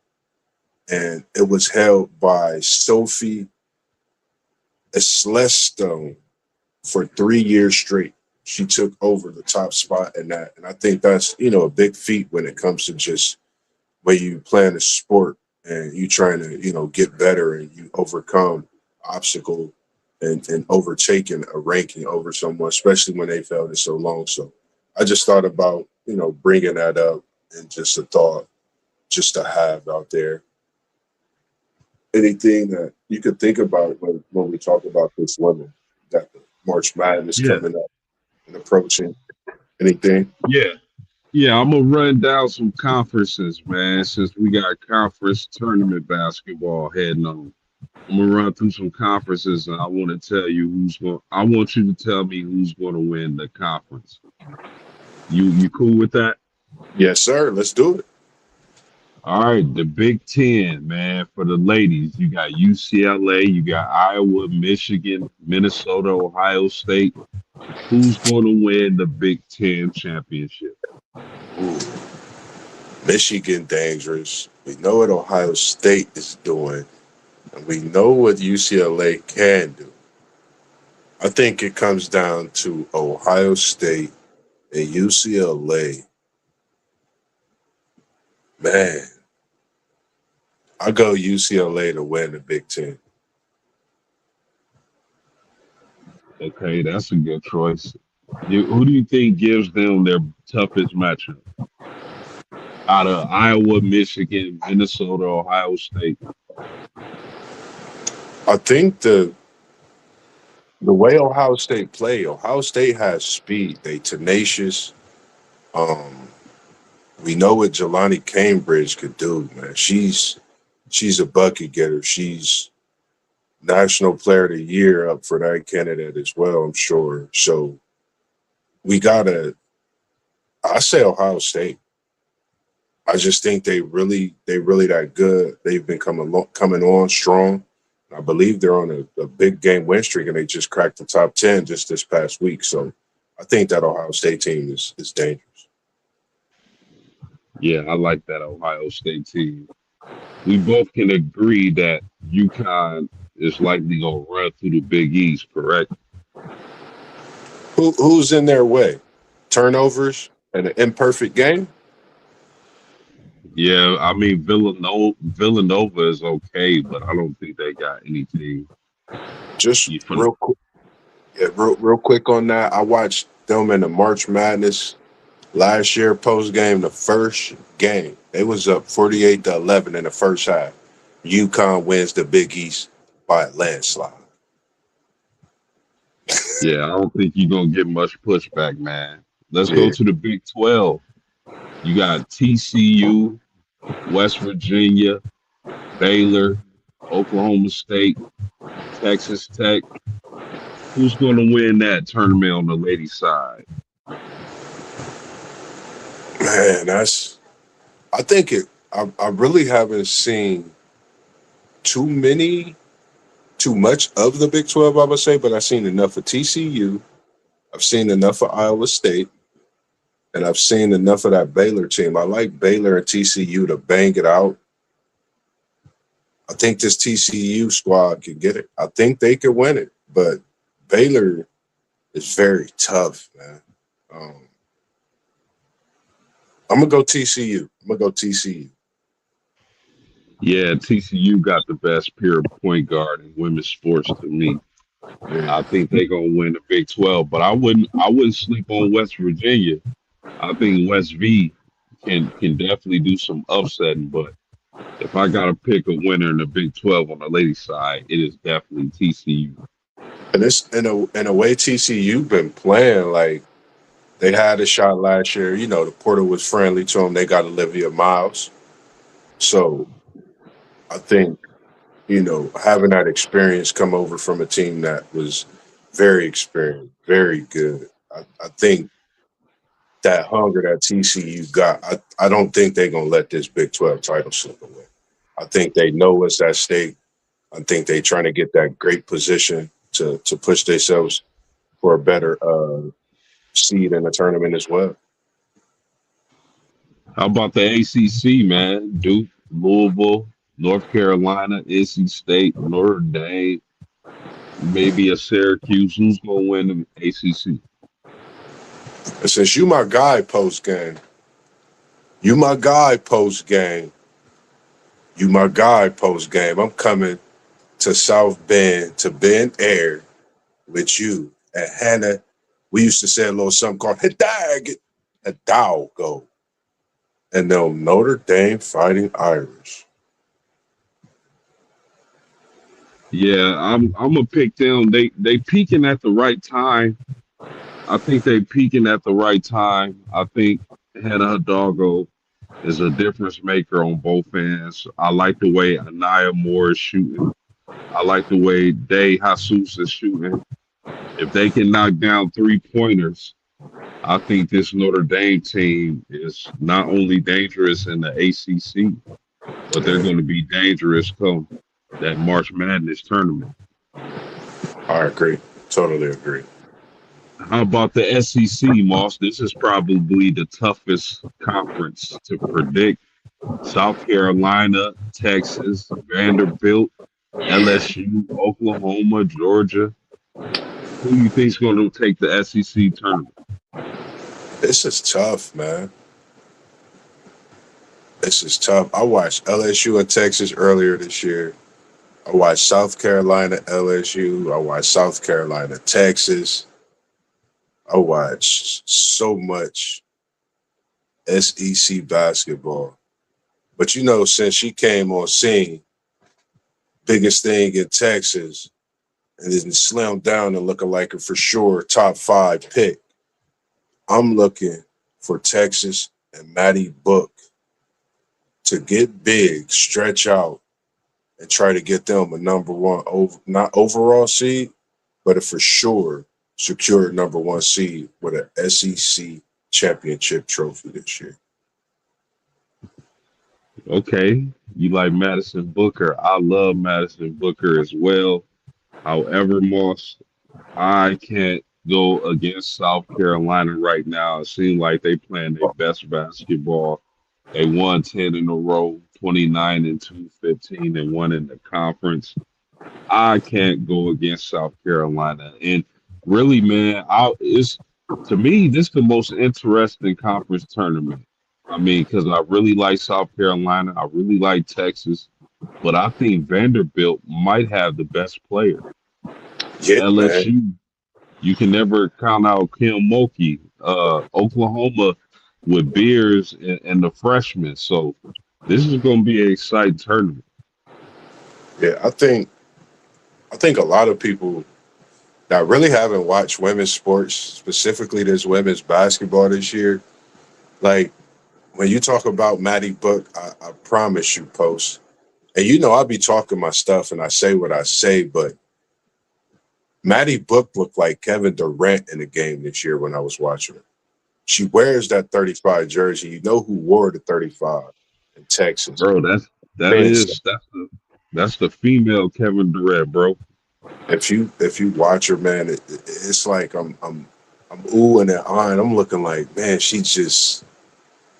and it was held by Sophie Eslestone for 3 years straight. She took over the top spot in that. And I think that's, a big feat when it comes to just when you playing a sport and you trying to, get better and you overcome obstacle and overtaking a ranking over someone, especially when they felt it so long. So I just thought about, bringing that up and just a thought just to have out there. Anything that you could think about when we talk about this women, that the March Madness Yeah, coming up and approaching, anything? yeah, yeah. I'm gonna run down some conferences, man. Since we got conference tournament basketball heading on, I'm gonna run through some conferences, and I want to tell you who's going. I want you to tell me who's going to win the conference. You cool with that? Yes, sir. Let's do it. All right, the Big Ten, man. For the ladies, you got UCLA, you got Iowa, Michigan, Minnesota, Ohio State. Who's going to win the Big Ten championship? Ooh, Michigan dangerous. We know what Ohio State is doing, and we know what UCLA can do. I think it comes down to Ohio State and UCLA. Man, I go UCLA to win the Big Ten. Okay, that's a good choice. Who do you think gives them their toughest matchup out of Iowa, Michigan, Minnesota, Ohio State? I think the way Ohio State play, Ohio State has speed. They tenacious. Um, we know what Jelani Cambridge could do, man. She's a bucket getter. She's National Player of the Year up for that candidate as well, I'm sure. So we gotta. I say Ohio State. I just think they really that good. They've been coming on strong. I believe they're on a big game win streak, and they just cracked the top 10 just this past week. So I think that Ohio State team is dangerous. Yeah, I like that Ohio State team. We both can agree that UConn is likely going to run through the Big East, correct? Who's in their way? Turnovers and an imperfect game. Yeah, I mean Villanova is okay, but I don't think they got anything. Just You from real quick, yeah, real quick on that. I watched them in the March Madness last year post game. The first game, they was up 48-11 in the first half. UConn wins the Big East by a landslide. Yeah, I don't think you're gonna get much pushback, man. Let's go Yeah, to the Big 12. You got TCU, West Virginia, Baylor, Oklahoma State, Texas Tech. Who's gonna win that tournament on the ladies' side? man, I think it. I really haven't seen too many, too much of the Big 12. I would say, but I've seen enough of TCU. I've seen enough of Iowa State, and I've seen enough of that Baylor team. I like Baylor and TCU to bang it out. I think this TCU squad can get it. I think they could win it, but Baylor is very tough, man. Um, I'm gonna go TCU. I'm gonna go TCU. Yeah, TCU got the best pure point guard in women's sports to me. Yeah. I think they're gonna win the Big 12, but I wouldn't sleep on West Virginia. I think West V can definitely do some upsetting, but if I gotta pick a winner in the Big 12 on the ladies' side, it is definitely TCU. And it's in a way TCU been playing like they had a shot last year. The portal was friendly to them. They got Olivia Miles, so I think having that experience come over from a team that was very experienced, very good. I think that hunger that TCU got. I don't think they're gonna let this Big 12 title slip away. I think they know what's at stake. I think they're trying to get that great position to push themselves for a better seed in the tournament as well. How about the ACC, man? Duke, Louisville, North Carolina, NC State, Notre Dame, maybe a Syracuse. Who's gonna win the ACC? And since you my guy post game, you my guy post game, you my guy post game. I'm coming to South Bend to Bend Air with you and Hannah. We used to say a little something called Hidag, a go. And then Notre Dame Fighting Irish. Yeah, I'm gonna pick them. They peaking at the right time. I think they peaking at the right time. I think Hannah Hidalgo is a difference maker on both ends. I like the way Anaya Moore is shooting. I like the way Day Jesus is shooting. If they can knock down 3-pointers, I think this Notre Dame team is not only dangerous in the ACC, but they're going to be dangerous come that March Madness tournament. I agree. Totally agree. How about the SEC, Moss? This is probably the toughest conference to predict. South Carolina, Texas, Vanderbilt, LSU, Oklahoma, Georgia. Who do you think is going to take the SEC tournament? This is tough, man. This is tough. I watched LSU and Texas earlier this year. I watched South Carolina, LSU. I watched South Carolina, Texas. I watched so much SEC basketball. But you know, since she came on scene, biggest thing in Texas, and then slimmed down and looking like a for sure top 5 pick. I'm looking for Texas and Maddie Book to get big, stretch out, and try to get them a number one not overall seed, but a for sure secure number 1 seed with an SEC championship trophy this year. Okay, you like Madison Booker. I love Madison Booker as well. However, Moss, I can't go against South Carolina right now. It seems like they playing their best basketball. They won 10 in a row, 29 and 2, 15 and 1 in the conference. I can't go against South Carolina. And really, man, it's to me, this is the most interesting conference tournament. I mean, because I really like South Carolina. I really like Texas. But I think Vanderbilt might have the best player. Yeah, man. LSU, you can never count out Kim Mulkey. Oklahoma with Beers and the freshmen. So this is going to be an exciting tournament. Yeah, I think a lot of people that really haven't watched women's sports, specifically this women's basketball this year, like when you talk about Maddie Book, I promise you, Post, and you know I'll be talking my stuff and I say what I say, but Maddie Book looked like Kevin Durant in the game this year when I was watching her. She wears that 35 jersey. You know who wore the 35 in Texas? Bro, that Vincent. is that's the female Kevin Durant, bro. If you watch her, man, it's like I'm oohing and eyeing. I'm looking like, man, she's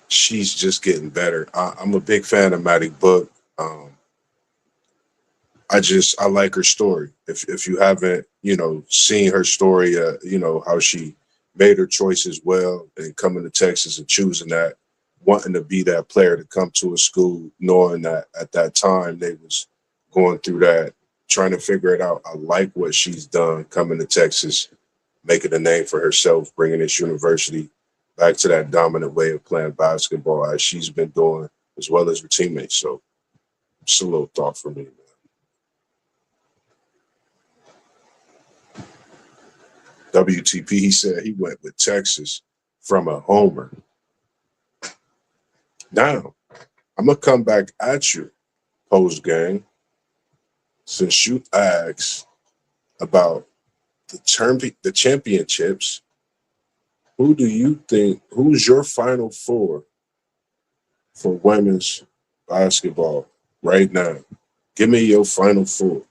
just getting better. I'm a big fan of Maddie Book. Um, I like her story. If you haven't, seen her story, how she made her choice as well and coming to Texas and choosing that, wanting to be that player to come to a school, knowing that at that time they was going through that, trying to figure it out. I like what she's done coming to Texas, making a name for herself, bringing this university back to that dominant way of playing basketball as she's been doing, as well as her teammates. So just a little thought for me, man. WTP, he said he went with Texas from a homer. Now, I'm going to come back at you post game since you asked about the championships. Who do you think? Who's your final four for women's basketball right now? Give me your final four.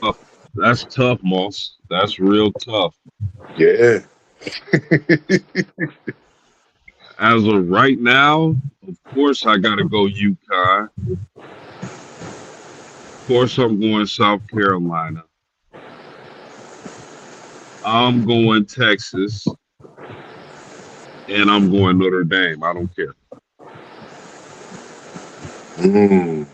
Tough. That's tough, Moss. That's real tough. Yeah. As of right now, of course, I got to go UConn. Of course, I'm going South Carolina. I'm going Texas. And I'm going Notre Dame. I don't care. Mm.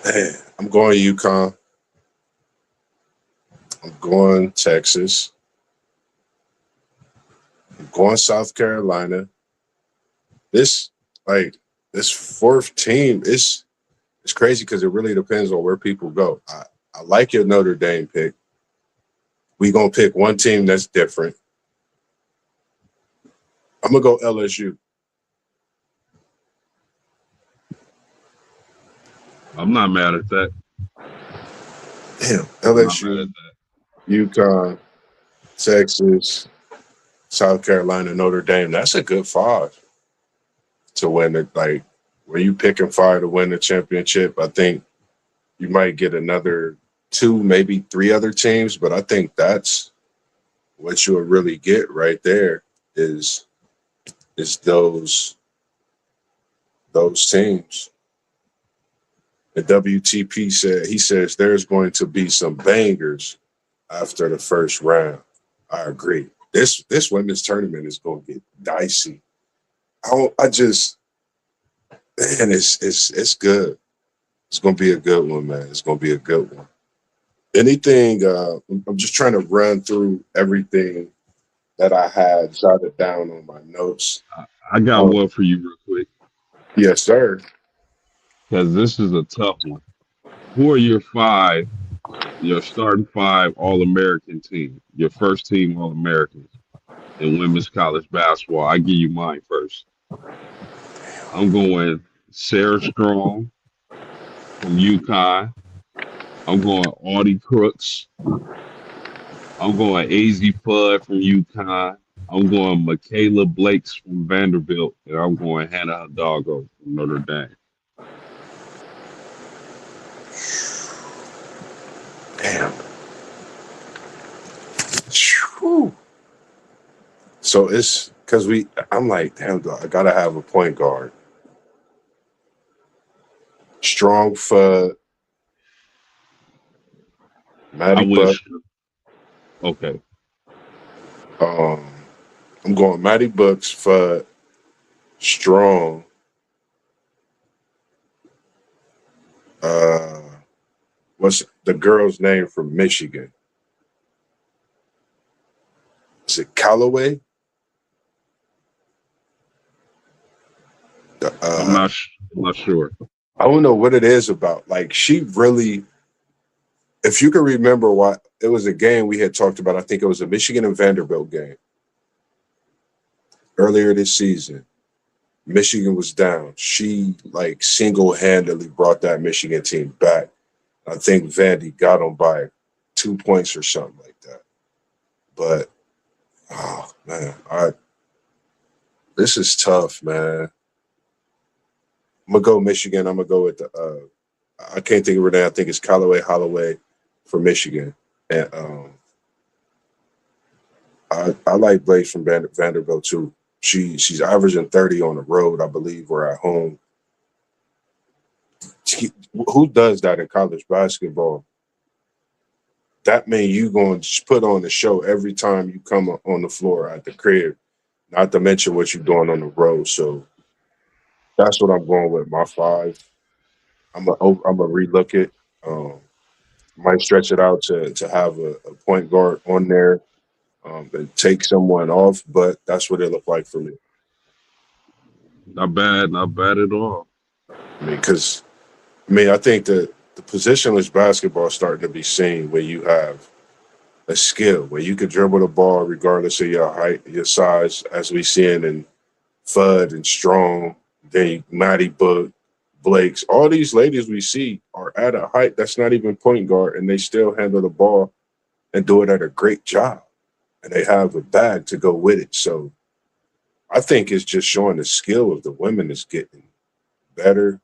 Man, I'm going UConn. I'm going Texas. I'm going South Carolina. This this fourth team is it's crazy because it really depends on where people go. I like your Notre Dame pick. We gonna pick one team that's different. I'm gonna go LSU. I'm not mad at that. Damn, I'm not mad at LSU, that. UConn, Texas, South Carolina, Notre Dame. That's a good five to win it. Like when you picking five to win the championship, I think you might get another two, maybe three other teams, but I think that's what you'll really get right there is those teams. The WTP says there's going to be some bangers after the first round. I agree. This women's tournament is going to get dicey. I just man, it's good. It's going to be a good one, man. It's going to be a good one. Anything? I'm just trying to run through everything that I had jotted down on my notes. I got Um, one for you real quick yes, sir. because this is a tough one. Who are your starting five All American team, your first team All Americans in women's college basketball? I give you mine first. I'm going Sarah Strong from UConn. I'm going Audie Crooks. I'm going AZ Fudd from UConn. I'm going Michaela Blakes from Vanderbilt. And I'm going Hannah Hidalgo from Notre Dame. Damn. Whew. So it's because I'm like, damn, dog, I gotta have a point guard. Strong for I Maddie Buck. wish. Okay. Um, I'm going Maddie Bucks for strong. Uh, what's the girl's name from Michigan? Is it Callaway? I'm not. I'm not sure. I don't know what it is about. Like she really, if you can remember what it was a game we had talked about. I think it was a Michigan and Vanderbilt game earlier this season. Michigan was down. She like single-handedly brought that Michigan team back. I think Vandy got them by 2 points or something like that. But oh man, this is tough, man. I'm gonna go Michigan. I'm gonna go with the I can't think of her name. I think it's Callaway Holloway for Michigan. And I like Blaze from Vanderbilt too. She's averaging 30 on the road, I believe, or at home. Who does that in college basketball? That means you going to put on the show every time you come on the floor at the crib, not to mention what you're doing on the road. So that's what I'm going with. My five. I'm gonna relook it. Might stretch it out to have a point guard on there and take someone off, but that's what it looked like for me. Not bad. Not bad at all. I think the positionless basketball is starting to be seen where you have a skill where you can dribble the ball regardless of your height, your size, as we see it in Fudd and Strong, then Matty Book, Blakes, all these ladies we see are at a height that's not even point guard, and they still handle the ball and do it at a great job. And they have a bag to go with it. So I think it's just showing the skill of the women is getting better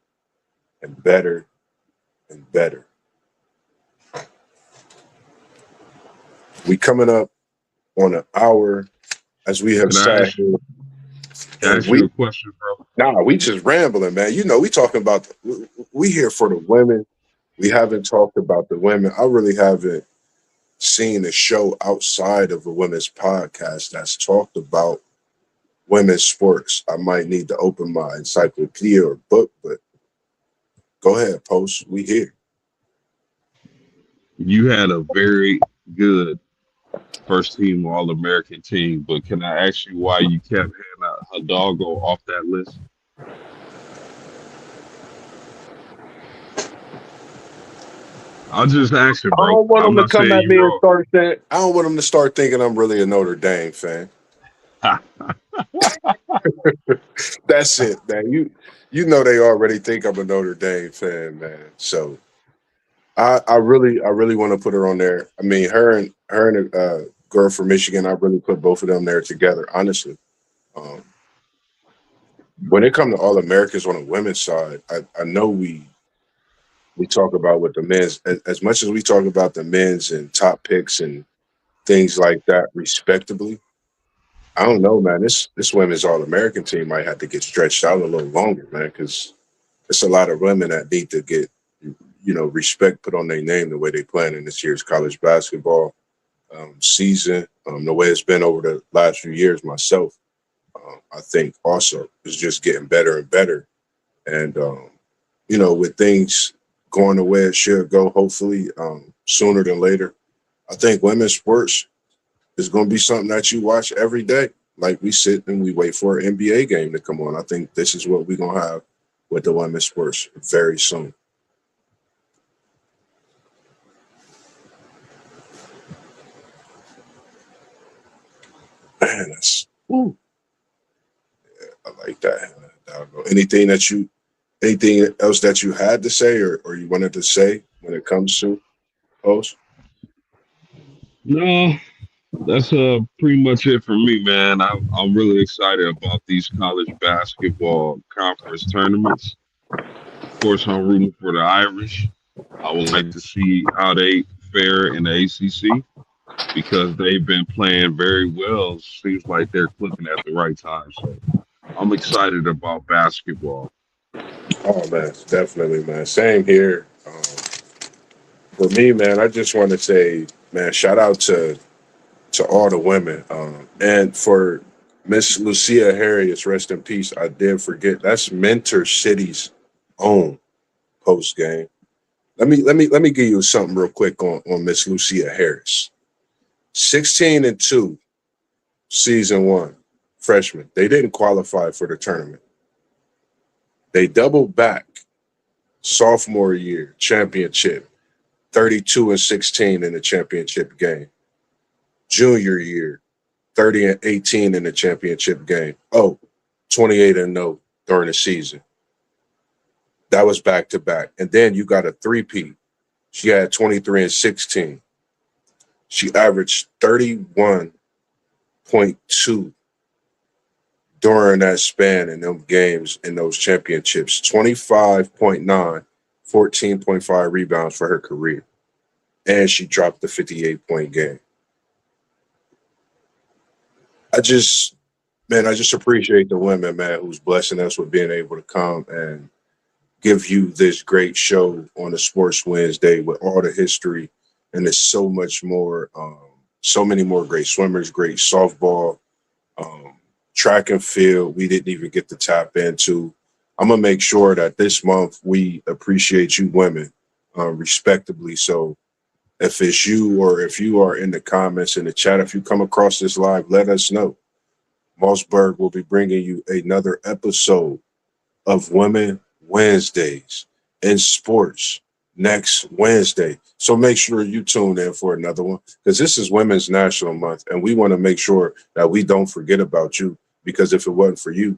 and better and better. We coming up on an hour as we have Can I sat ask, here, can I and ask you we a question, bro? we just rambling, man. You know, we talking about we here for the women. We haven't talked about the women. I really haven't seen a show outside of a women's podcast that's talked about women's sports. I might need to open my encyclopedia or book, but go ahead, post. We here. You had a very good first team All American team, but can I ask you why you kept Hannah Hidalgo off that list? I'll just ask you, I bro. don't want I'm them to not come saying at you me and wrong. start saying. I don't want them to start thinking I'm really a Notre Dame fan. That's it, man. You know they already think I'm a Notre Dame fan, man. So I really want to put her on there. I mean, her and a girl from Michigan. I really put both of them there together. Honestly, um, when it comes to All Americans on the women's side, I know we talk about what the men's as much as we talk about the men's and top picks and things like that, respectively. I don't know, man. This women's All American team might have to get stretched out a little longer, man, because it's a lot of women that need to get respect put on their name the way they playing in this year's college basketball season. The way it's been over the last few years, myself, I think also is just getting better and better. And with things going the way it should go, hopefully sooner than later, I think women's sports is going to be something that you watch every day. Like we sit and we wait for an NBA game to come on. I think this is what we're going to have with the women's sports very soon. Man, that's woo. I like that. I don't know. Anything else that you had to say or you wanted to say when it comes to post? No, that's pretty much it for me, man. I'm really excited about these college basketball conference tournaments. Of course, I'm rooting for the Irish. I would like to see how they fare in the ACC because they've been playing very well. Seems like they're clicking at the right time. So I'm excited about basketball. Oh man, definitely, man. Same here. For me, man, I just want to say, man, shout out to all the women, and for Miss Lucia Harrius, rest in peace. I did forget that's Mentor City's own post game. Let me give you something real quick on Miss Lucia Harris. 16-2, season one, freshman. They didn't qualify for the tournament. They doubled back sophomore year championship, 32-16 in the championship game. Junior year, 30-18 in the championship game. Oh, 28-0 during the season. That was back to back. And then you got a three-peat. She had 23-16. She averaged 31.2 during that span in them games in those championships. 25.9, 14.5 rebounds for her career. And she dropped the 58-point game. I just appreciate the women, man, who's blessing us with being able to come and give you this great show on a Sports Wednesday with all the history. And there's so much more, so many more great swimmers, great softball, track and field we didn't even get to tap into. I'm going to make sure that this month we appreciate you women respectably. So if it's you or if you are in the comments in the chat, if you come across this live, let us know. MossBurgh will be bringing you another episode of Women Wednesdays in sports next Wednesday. So make sure you tune in for another one because this is Women's National Month and we want to make sure that we don't forget about you because if it wasn't for you,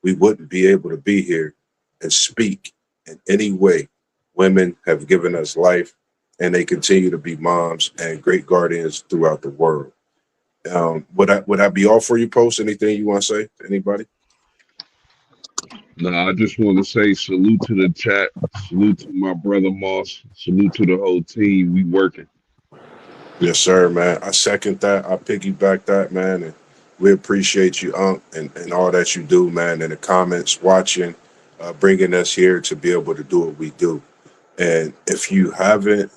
we wouldn't be able to be here and speak in any way. Women have given us life, and they continue to be moms and great guardians throughout the world. Would I be all for you, Post? Anything you want to say to anybody? Nah, I just want to say salute to the chat, salute to my brother Moss, salute to the whole team. We working. Yes, sir, man. I second that. I piggyback that, man. And we appreciate you, Unc, and all that you do, man. In the comments, watching, bringing us here to be able to do what we do. And if you haven't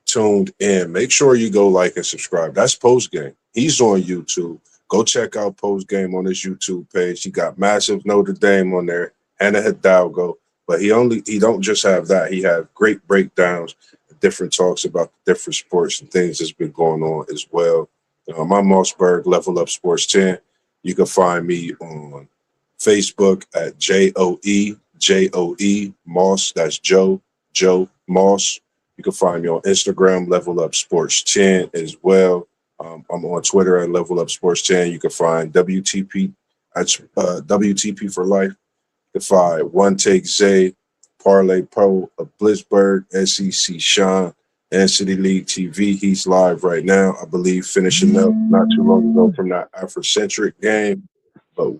tuned in, make sure you go like and subscribe. That's Post Game. He's on YouTube. Go check out Post Game on his YouTube page. He got massive Notre Dame on there, Hannah Hidalgo. But he don't just have that. He have great breakdowns, different talks about the different sports and things that's been going on as well. I'm MossBurgh, Level Up Sports 10. You can find me on Facebook at JOE Moss. That's Joe Moss. You can find me on Instagram, Level Up Sports 10 as well. I'm on Twitter at Level Up Sports 10. You can find WTP at WTP for Life. You can find One Take Zay, Parlay Pro of Blitzburg, SEC Sean, and City League TV. He's live right now, I believe, finishing up not too long ago from that Afrocentric game. But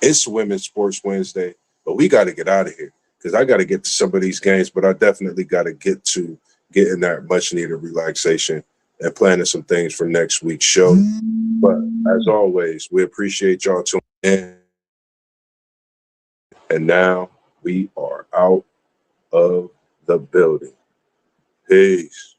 it's Women's Sports Wednesday, but we got to get out of here because I got to get to some of these games, but I definitely got to get to getting that much needed relaxation and planning some things for next week's show. But as always, we appreciate y'all tuning in. And now we are out of the building. Peace.